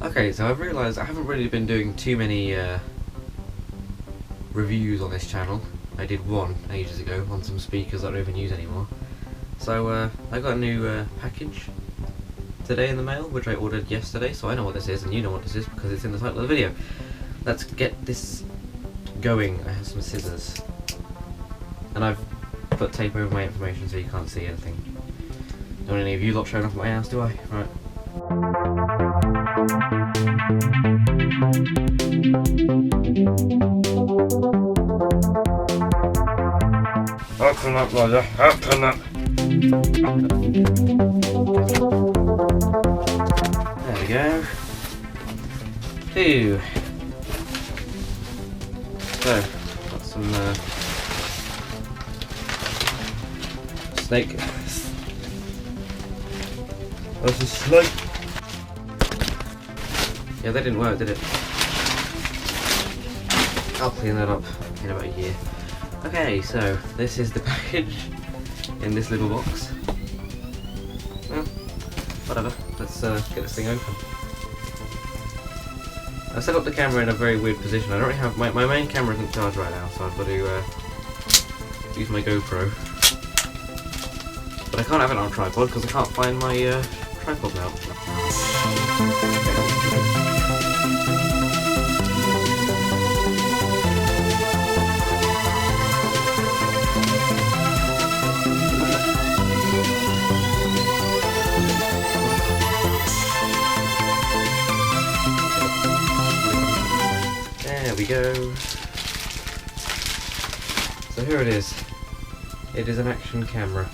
Okay, so I've realised I haven't really been doing too many reviews on this channel. I did one ages ago on some speakers that I don't even use anymore. So I got a new package today in the mail, which I ordered yesterday, so I know what this is and you know what this is because it's in the title of the video. Let's get this going. I have some scissors. And I've put tape over my information so you can't see anything. Don't want any of you lot showing off my ass, do I? Right. Open up, Roger. Open up. There we go. Phew. So, got some snake. That's a snake. Yeah, that didn't work, did it? I'll clean that up in about a year. Okay, so this is the package in this little box. Well, whatever. Let's get this thing open. I set up the camera in a very weird position. I don't really have my main camera isn't charged right now, so I've got to use my GoPro. But I can't have it on a tripod because I can't find my tripod mount. There we go. So here it is. It is an action camera.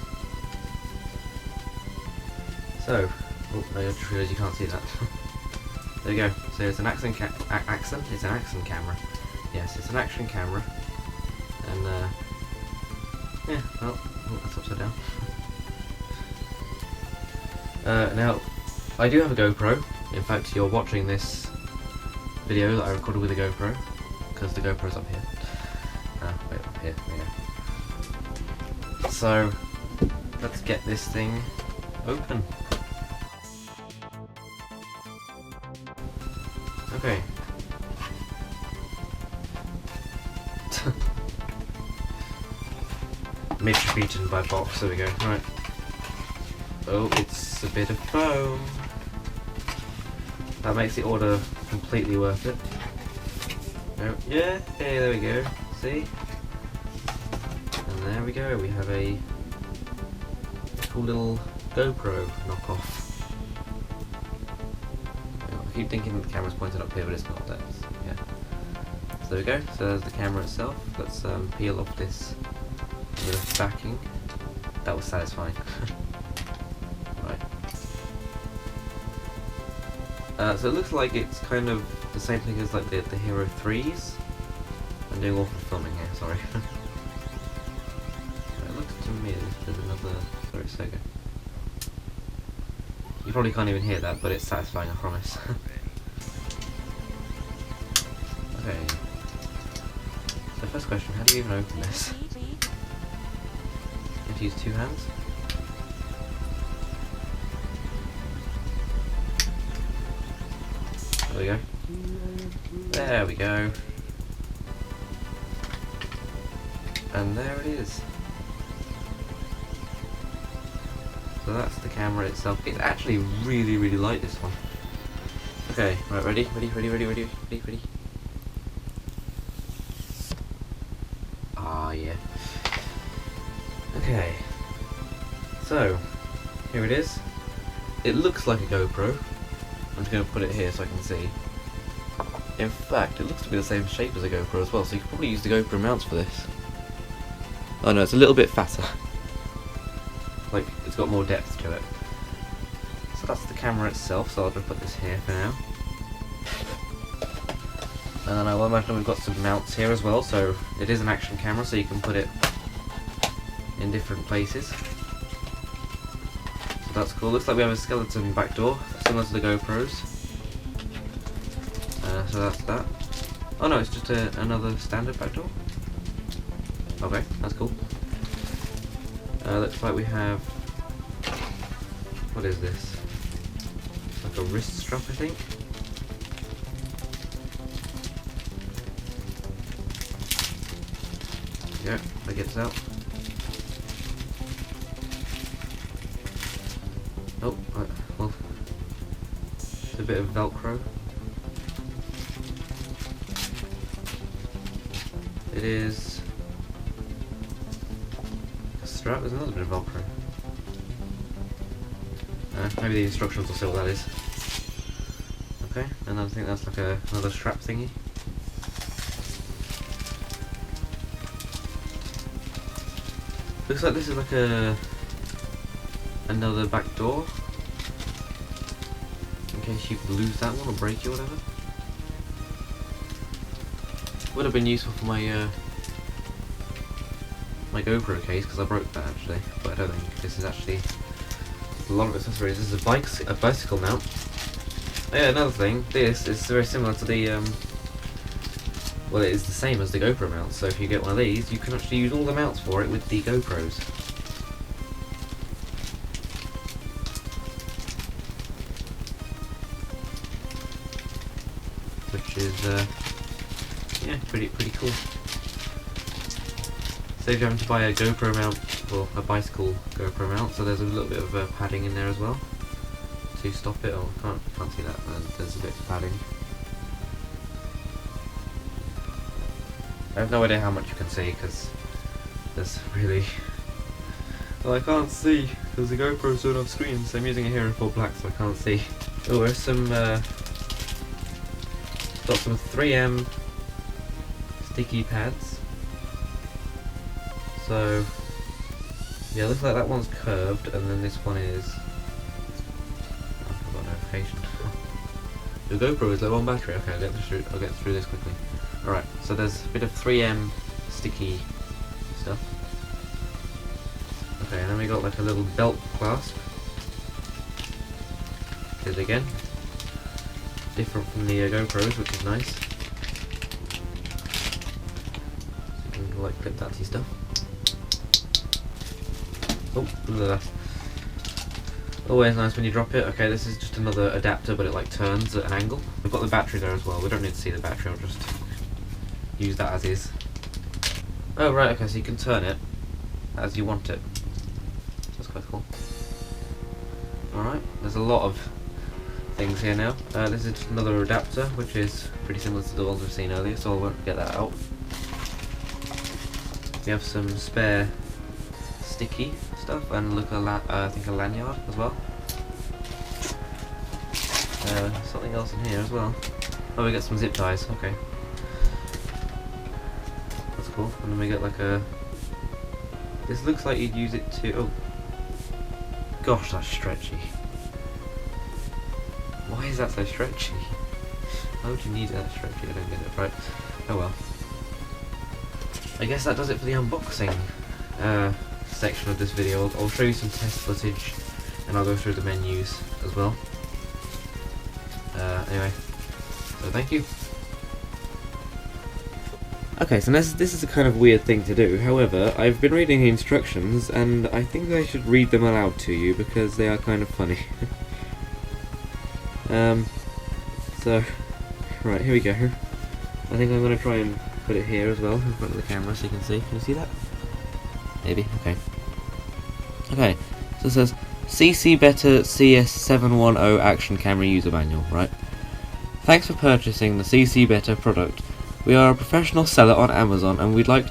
So, oh, I just realised you can't see that. There we go. So it's an action It's an action camera. Yes, it's an action camera. And yeah. Well, oh, that's upside down. Now, I do have a GoPro. In fact, you're watching this video that I recorded with a GoPro because the GoPro's up here. Wait, up here. Yeah. So let's get this thing open. Okay. Mitch beaten by box. There we go. Right. Oh, it's a bit of foam. That makes the order completely worth it. Oh, yeah, okay, there we go. See? And there we go. We have a cool little GoPro knockoff. I keep thinking the camera's pointed up here, but it's not. That's, yeah. So there we go. So there's the camera itself. Let's peel off this bit of backing. That was satisfying. So it looks like it's kind of the same thing as like the Hero 3s. I'm doing awful filming here, sorry. It looks to me there's another... Sorry, Sega. You probably can't even hear that, but it's satisfying, I promise. Okay. So first question, how do you even open this? You have to use two hands? There we go. There we go. And there it is. So that's the camera itself. It's actually really, really light, this one. Okay, right, ready? Ready. Ah, yeah. Okay. So, here it is. It looks like a GoPro. I'm just going to put it here so I can see. In fact, it looks to be the same shape as a GoPro as well, so you could probably use the GoPro mounts for this. Oh no, it's a little bit fatter. Like, it's got more depth to it. So that's the camera itself, so I'll just put this here for now. And then I will imagine we've got some mounts here as well, so it is an action camera, so you can put it in different places. So that's cool. Looks like we have a skeleton back door, similar to the GoPros. So that's that. Oh no, it's just another standard back door. Okay, that's cool. Looks like we have... What is this? Like a wrist strap, I think? Yeah, I get this out. Oh, well, it's a bit of Velcro. It is a strap. There's another bit of Velcro. Maybe the instructions will say what that is. Okay, and I think that's like another strap thingy. Looks like this is like another back door, in case you lose that one or break it or whatever. Would have been useful for my my GoPro case, because I broke that actually, but I don't think this is actually a lot of accessories. This is a bicycle mount. Oh yeah, another thing, this is very similar to the well, it is the same as the GoPro mount, so if you get one of these, you can actually use all the mounts for it with the GoPros. Which is, yeah, pretty cool. Saves you having to buy a GoPro mount, or a bicycle GoPro mount, so there's a little bit of padding in there as well to stop it. Oh, can't see that, there's a bit of padding. I have no idea how much you can see, because there's really... Well, I can't see, because the GoPro's not off screen, so I'm using it here in full black, so I can't see. Oh, there's some, got some 3M sticky pads. So, yeah, looks like that one's curved, and then this one is... Oh, I've got a notification. The GoPro is low on battery. Okay, I'll get through this quickly. Alright, so there's a bit of 3M sticky stuff. Okay, and then we got like a little belt clasp. Here's again. Different from the GoPros, which is nice. So you can like clip that to stuff. Oh, look at that. Always nice when you drop it. Okay, this is just another adapter, but it like turns at an angle. We've got the battery there as well. We don't need to see the battery, I'll just use that as is. Oh right, okay, so you can turn it as you want it. That's quite cool. Alright, there's a lot of things here now. This is just another adapter, which is pretty similar to the ones we've seen earlier, so I won't get that out. We have some spare sticky stuff, and look, I think a lanyard as well. Something else in here as well. Oh, we got some zip ties, okay. That's cool. And then we get like a... This looks like you'd use it to... Oh. Gosh, that's stretchy. Why is that so stretchy? Why would you need that stretchy? I don't get it. Right. Oh well. I guess that does it for the unboxing section of this video. I'll show you some test footage, and I'll go through the menus as well. Anyway, so thank you. Okay, so this is a kind of weird thing to do. However, I've been reading the instructions, and I think I should read them aloud to you because they are kind of funny. So, right, here we go. I think I'm going to try and put it here as well, in front of the camera so you can see. Can you see that? Maybe? Okay. Okay, so it says ccbetter CS710 action camera user manual, right? Thanks for purchasing the ccbetter product. We are a professional seller on Amazon, and we'd like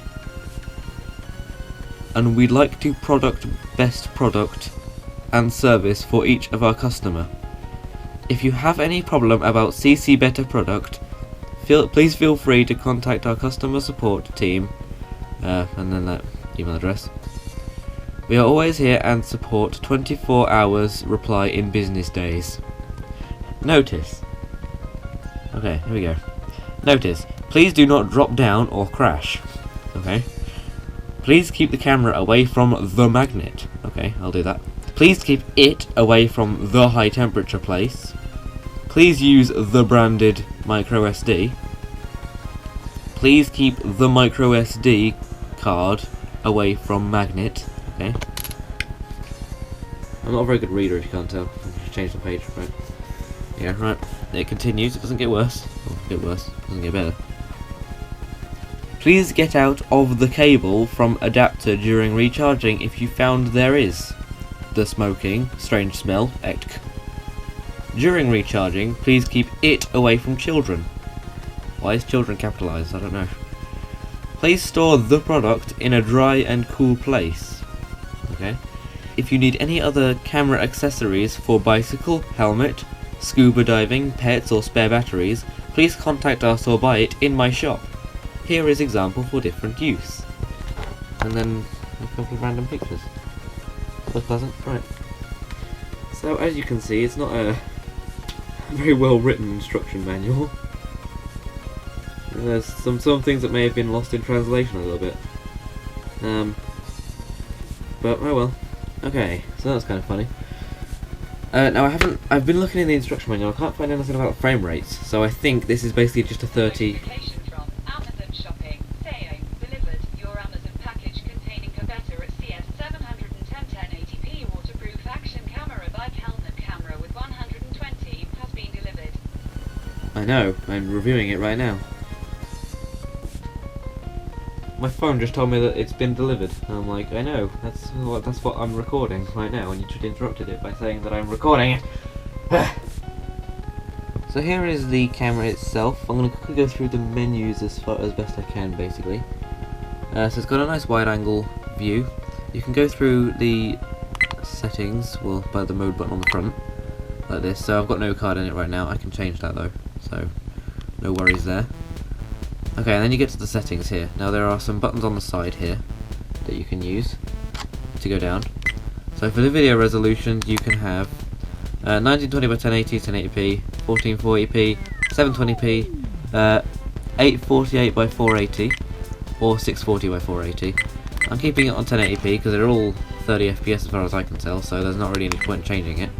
to product best product and service for each of our customer. If you have any problem about ccbetter product, please feel free to contact our customer support team, and then that email address. We are always here and support 24 hours reply in business days. Notice. Okay, here we go. Notice. Please do not drop down or crash. Okay. Please keep the camera away from the magnet. Okay, I'll do that. Please keep it away from the high temperature place. Please use the branded micro SD. Please keep the micro SD card away from magnet. Okay. I'm not a very good reader if you can't tell. I'll just change the page, right? Yeah, right. It continues, it doesn't get worse. Or get worse, it doesn't get better. Please get out of the cable from adapter during recharging if you found there is. The smoking, strange smell, ect. During recharging, please keep it away from children. Why is children capitalised? I don't know. Please store the product in a dry and cool place. Okay. If you need any other camera accessories for bicycle, helmet, scuba diving, pets or spare batteries, please contact us or buy it in my shop. Here is example for different use. And then a couple of random pictures. That was pleasant, right. So as you can see, it's not a very well written instruction manual. There's some things that may have been lost in translation a little bit. But oh well. Okay, so that's kind of funny. Now I've been looking in the instruction manual, I can't find anything about frame rates, so I think this is basically just a 30... From Amazon Shopping, saying, delivered your Amazon package containing ccbetter CS710 1080p waterproof action camera bike helmet camera with 120 has been delivered. I know, I'm reviewing it right now. My phone just told me that it's been delivered, and I'm like, I know, that's what I'm recording right now, and you just interrupted it by saying that I'm recording it. So here is the camera itself. I'm going to quickly go through the menus as best I can, basically. So it's got a nice wide-angle view. You can go through the settings, well, by the mode button on the front, like this. So I've got no card in it right now. I can change that though, so no worries there. Okay, and then you get to the settings here. Now there are some buttons on the side here that you can use to go down. So for the video resolution, you can have 1920 by 1080, 1080p, 1440p, 720p, 848 by 480, or 640 by 480. I'm keeping it on 1080p because they're all 30 FPS as far as I can tell, so there's not really any point changing it.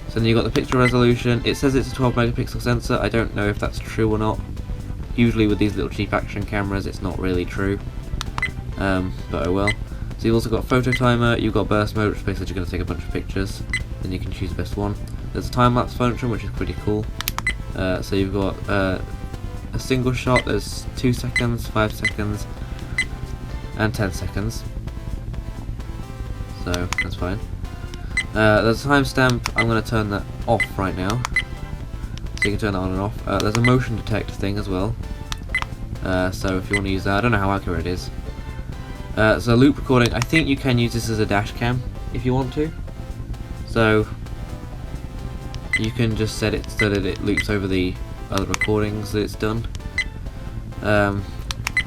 So then you've got the picture resolution. It says it's a 12 megapixel sensor. I don't know if that's true or not. Usually with these little cheap action cameras it's not really true. But oh well. So you've also got photo timer, you've got burst mode, which is basically going to take a bunch of pictures. Then you can choose the best one. There's a time-lapse function, which is pretty cool. So you've got a single shot, there's 2 seconds, 5 seconds, and 10 seconds. So that's fine. There's a timestamp. I'm going to turn that off right now, so you can turn that on and off. There's a motion detect thing as well, so if you want to use that, I don't know how accurate it is. So loop recording, I think you can use this as a dash cam if you want to, so you can just set it so that it loops over the other recordings that it's done.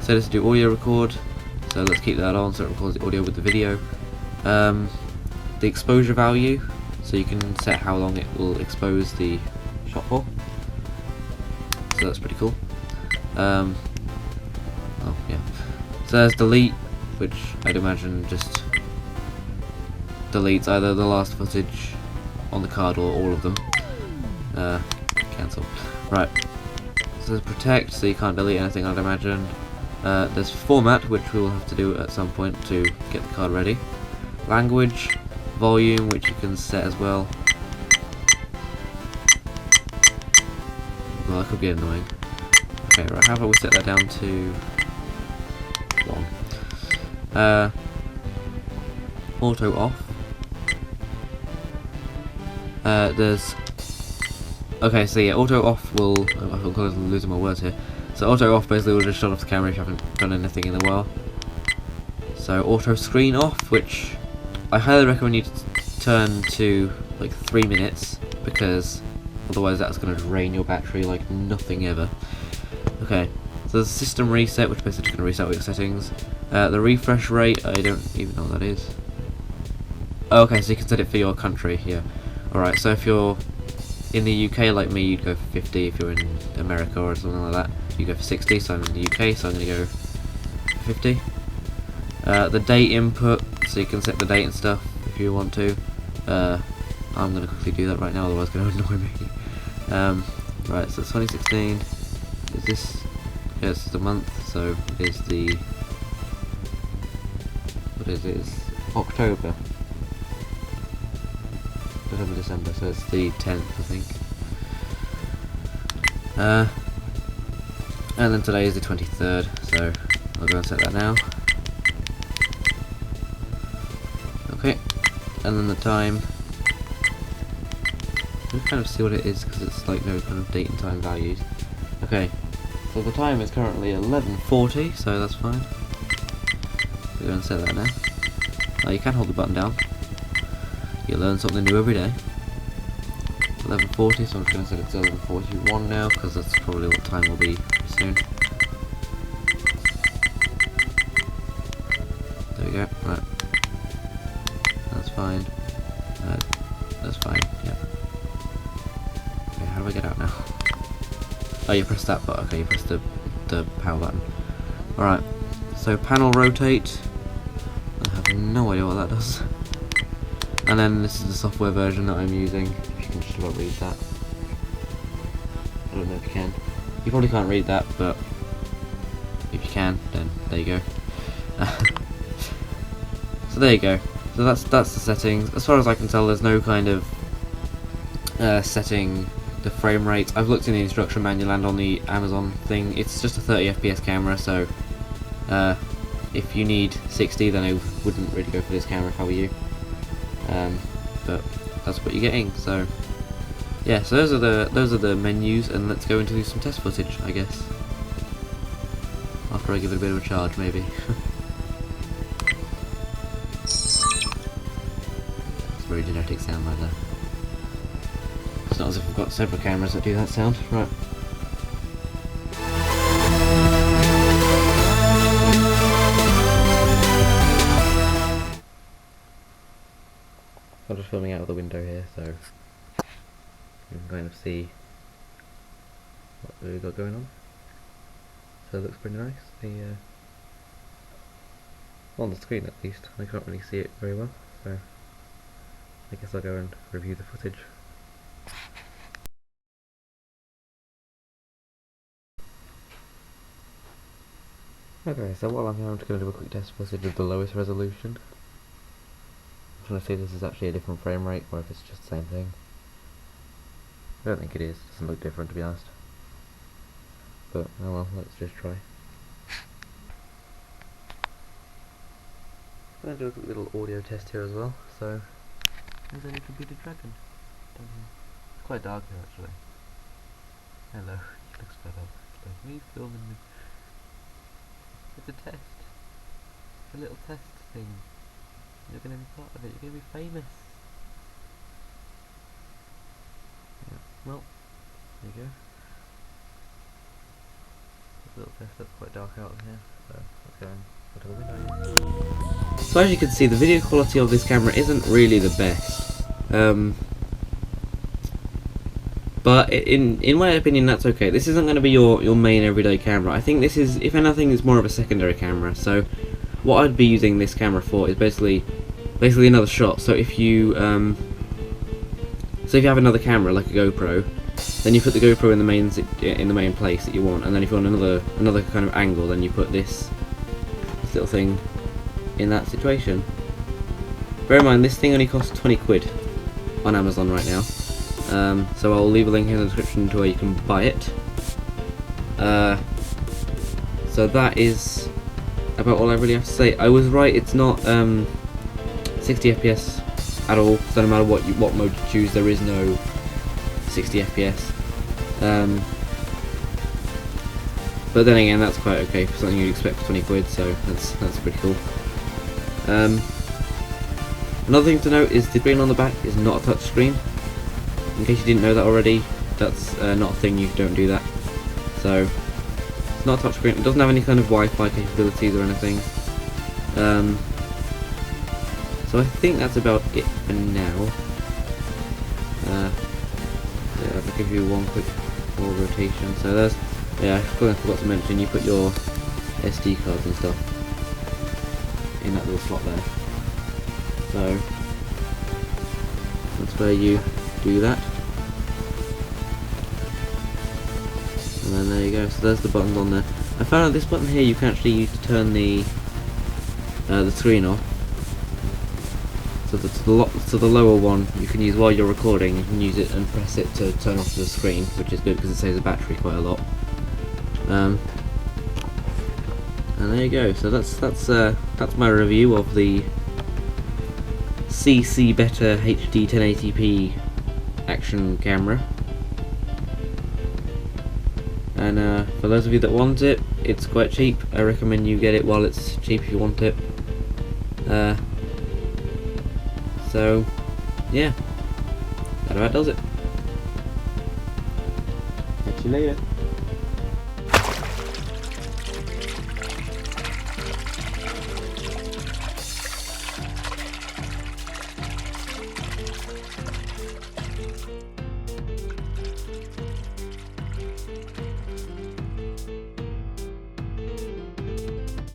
Set it to do audio record, so let's keep that on so it records the audio with the video. The exposure value, so you can set how long it will expose the shot for, so that's pretty cool. Oh yeah, so there's delete, which I'd imagine just deletes either the last footage on the card or all of them. Cancel. Right, so there's protect, so you can't delete anything, I'd imagine. There's format, which we will have to do at some point to get the card ready. Language, volume, which you can set as well. Well, that could be annoying. Okay, right, how about we set that down to 1. Auto off. There's... Okay, so yeah, auto off will... I'm kind of losing my words here. So auto off basically will just shut off the camera if you haven't done anything in a while. So auto screen off, which I highly recommend you turn to like 3 minutes, because otherwise that's going to drain your battery like nothing ever. Okay, so there's system reset, which is basically going to reset all your settings. The refresh rate, I don't even know what that is. Oh, okay, so you can set it for your country, yeah. Alright, so if you're in the UK like me, you'd go for 50. If you're in America or something like that, you go for 60. So I'm in the UK, so I'm going to go for 50. The date input, so you can set the date and stuff if you want to. I'm going to quickly do that right now, otherwise it's going to annoy me. Right, so it's 2016. Is this? Yeah, it's the month, so it is the... What is it? It's October. November, December, so it's the 10th, I think. And then today is the 23rd, so I'll go and set that now. Okay, and then the time. Let's kind of see what it is because it's like no kind of date and time values. Okay, so the time is currently 11:40, so that's fine. We'll go and set that now. You can hold the button down. You learn something new every day. 11:40, so I'm just going to set it to 11:41 now because that's probably what time will be soon. There we go. Right. That's fine. That's fine. Yep. Okay, how do I get out now? Oh, you press that button. Okay, you press the power button. Alright. So panel rotate. I have no idea what that does. And then this is the software version that I'm using. If you can just about read that. I don't know if you can. You probably can't read that, but if you can, then there you go. So there you go. So that's the settings. As far as I can tell, there's no kind of setting the frame rate. I've looked in the instruction manual and on the Amazon thing. It's just a 30 FPS camera, so if you need 60, then I wouldn't really go for this camera if I were you. But that's what you're getting. So yeah, so those are the menus, and let's go into some test footage, I guess. After I give it a bit of a charge, maybe. It's a very genetic sound right there. It's not as if I've got several cameras that do that sound. Right. I'm just filming out of the window here, so you can kind of see what we've got going on. So it looks pretty nice. On the screen at least. I can't really see it very well, so I guess I'll go and review the footage. Okay, so while I'm here, I'm just going to do a quick test footage of the lowest resolution. I'm trying to see if this is actually a different frame rate or if it's just the same thing. I don't think it is. It doesn't look different, to be honest. But oh well, let's just try. I'm going to do a quick little audio test here as well. So there's a computer dragon. It's quite dark here actually. Hello, it looks fed up. It's like me filming me. It's a test. A little test thing. You're going to be part of it. You're going to be famous. Yeah. Well, there you go. A little test. That's quite dark out in here. So let's go and go to the window. So as you can see, the video quality of this camera isn't really the best. But in my opinion, that's okay. This isn't going to be your main everyday camera. I think this is, if anything, is more of a secondary camera. So what I'd be using this camera for is basically another shot. So if you have another camera like a GoPro, then you put the GoPro in the main place that you want, and then if you want another kind of angle, then you put this little thing in that situation. Bear in mind, this thing only costs 20 quid on Amazon right now. So I'll leave a link in the description to where you can buy it. So that is about all I really have to say. I was right, it's not 60 FPS at all, so no matter what mode you choose, there is no 60 FPS. But then again, that's quite okay for something you'd expect for 20 quid, so that's pretty cool. Another thing to note is the screen on the back is not a touch screen. In case you didn't know that already, that's not a thing, you don't do that. So, it's not a touch screen, it doesn't have any kind of Wi-Fi capabilities or anything. So I think that's about it for now. Yeah, I'll give you one quick more rotation. So there's, yeah, I forgot to mention, you put your SD cards and stuff in that little slot there. So that's where you do that. And then there you go. So there's the buttons on there. I found out this button here you can actually use to turn the screen off. So to the lower one you can use while you're recording. You can use it and press it to turn off the screen, which is good because it saves the battery quite a lot. And there you go. So that's my review of the ccbetter HD 1080p action camera. And for those of you that want it, it's quite cheap. I recommend you get it while it's cheap if you want it. So yeah, that about does it. Catch you later.